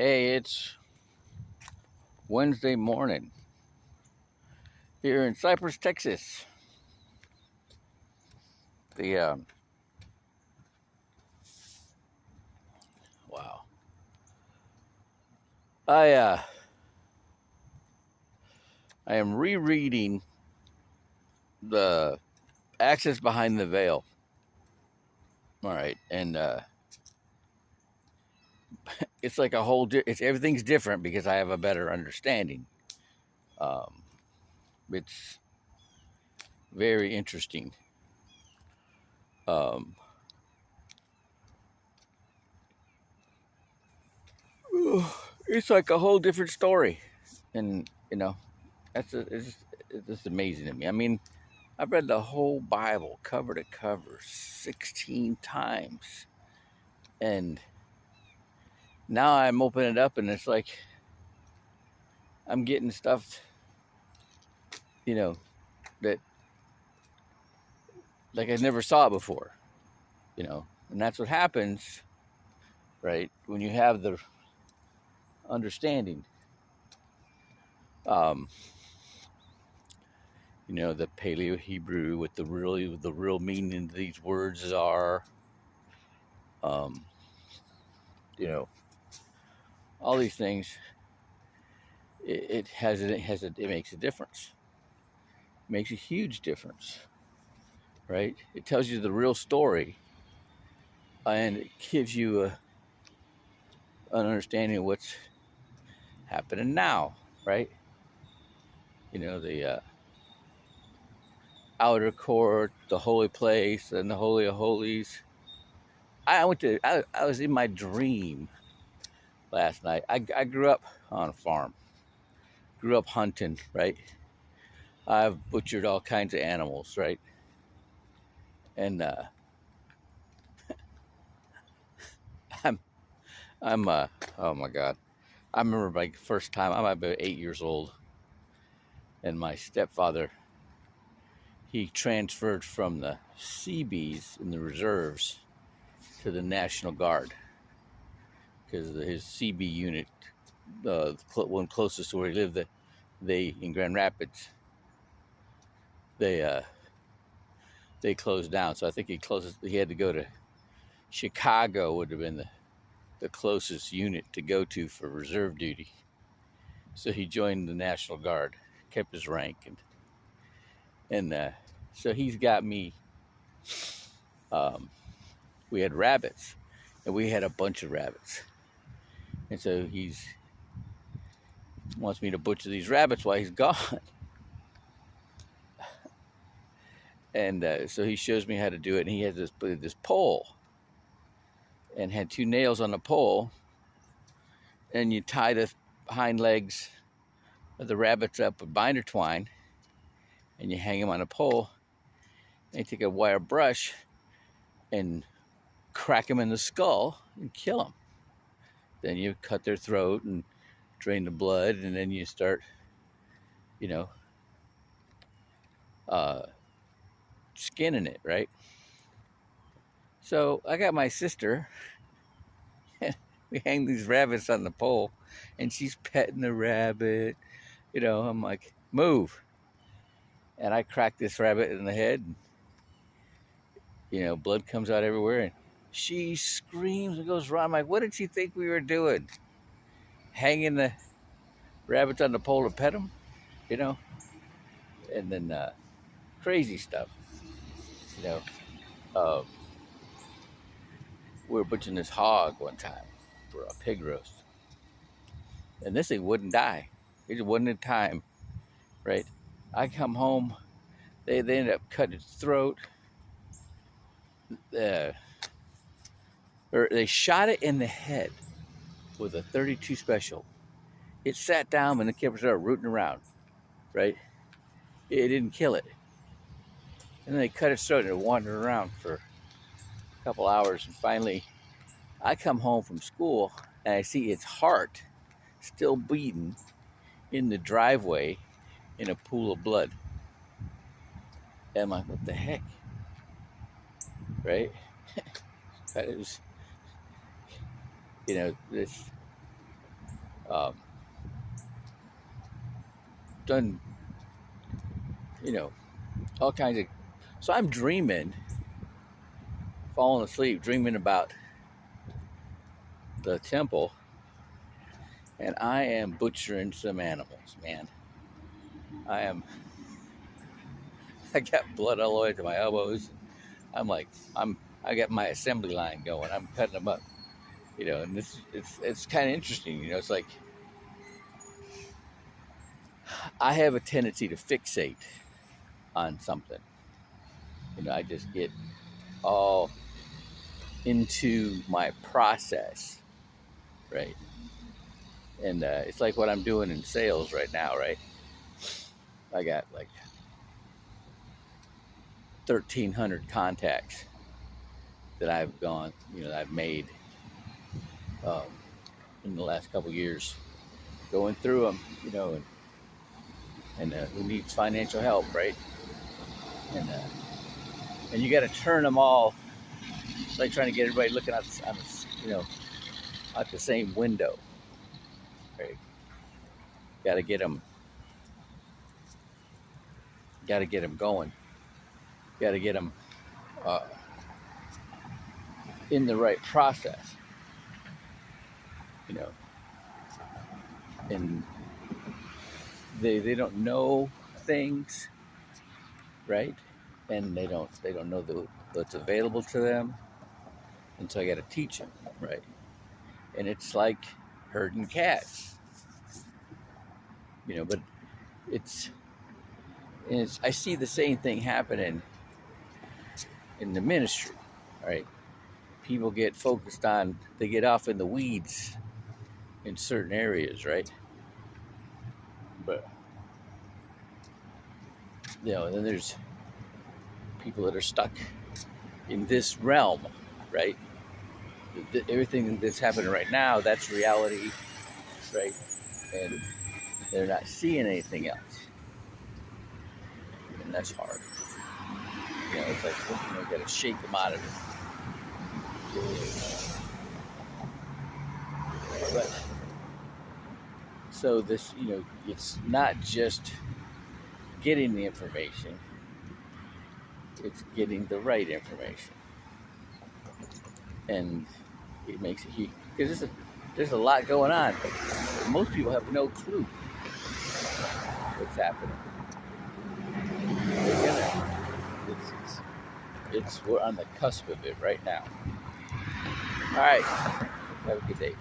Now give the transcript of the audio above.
Hey, it's Wednesday morning here in Cypress, Texas. The wow, I uh, I am rereading the Access Behind the Veil. All right, and it's like a whole. It's everything's different because I have a better understanding. Um, it's very interesting. Um, it's like a whole different story, and it's just amazing to me. I mean, I've read the whole Bible cover to cover 16 times. And now I'm opening it up and it's like I'm getting stuff, you know, that like I never saw it before. And that's what happens, right? When you have the understanding. Um, the Paleo Hebrew, what the real meaning of these words are. Um, you know, all these things. It makes a difference. It makes a huge difference, right? It tells you the real story, and it gives you an understanding of what's happening now, right? The outer court, the holy place, and the holy of holies. I was in my dream last night. I grew up on a farm, grew up hunting, right? I've butchered all kinds of animals, right? And I'm I'm oh my god, I remember my first time. I'm about 8 years old, and my stepfather, he transferred from the Seabees in the reserves to the National Guard because his CB unit, the one closest to where he lived, they in Grand Rapids, they they closed down. So I think he had to go to Chicago. Would have been the closest unit to go to for reserve duty. So he joined the National Guard, kept his rank, and so he's got me. We had rabbits, and we had a bunch of rabbits, and so he's wants me to butcher these rabbits while he's gone. And so he shows me how to do it, and he has this pole, and had two nails on the pole, and you tie the hind legs of the rabbits up with binder twine, and you hang them on a pole, and you take a wire brush and crack them in the skull and kill them. Then you cut their throat and drain the blood, and then you start, you know, uh, skinning it, right? So I got my sister. We hang these rabbits on the pole, and she's petting the rabbit. I'm like, move. And I crack this rabbit in the head, and, blood comes out everywhere. And she screams and goes around. I'm like, what did she think we were doing? Hanging the rabbits on the pole to pet them? You know? And then crazy stuff. You know, uh, we were butchering this hog one time for a pig roast. And this thing wouldn't die. It just wasn't in time, right? I come home, they ended up cutting its throat. Or they shot it in the head with a 32 special. It sat down and the kid started rooting around, right? It didn't kill it. And then they cut its throat and it wandered around for a couple hours. And finally, I come home from school and I see its heart still beating in the driveway in a pool of blood. And I'm like, what the heck? Right? It was, this Um, done, all kinds of. So I'm dreaming, falling asleep, dreaming about the temple, and I am butchering some animals, man. I am. I got blood all the way to my elbows. I'm like, I got my assembly line going. I'm cutting them up, and it's kind of interesting, It's like I have a tendency to fixate on something. I just get all into my process, right? And it's like what I'm doing in sales right now, right? I got like 1,300 contacts that I've that I've made um, in the last couple years, going through them, and who needs financial help, right? And and you got to turn them all. It's like trying to get everybody looking out the same window, right? Got to get them. Got to get them going. Got to get them uh, in the right process, you know. And they don't know things, right? And they don't know what's available to them, and so I got to teach them, right? And it's like herding cats, But it's I see the same thing happening in the ministry, right? People get focused on, they get off in the weeds in certain areas, right? But and then there's people that are stuck in this realm, right? Everything that's happening right now, that's reality, right? And they're not seeing anything else, and that's hard. It's like you got to shake them out of it. But so this, it's not just getting the information; it's getting the right information, and it makes it huge because there's a lot going on, but most people have no clue what's happening. We're on the cusp of it right now. All right, have a good day.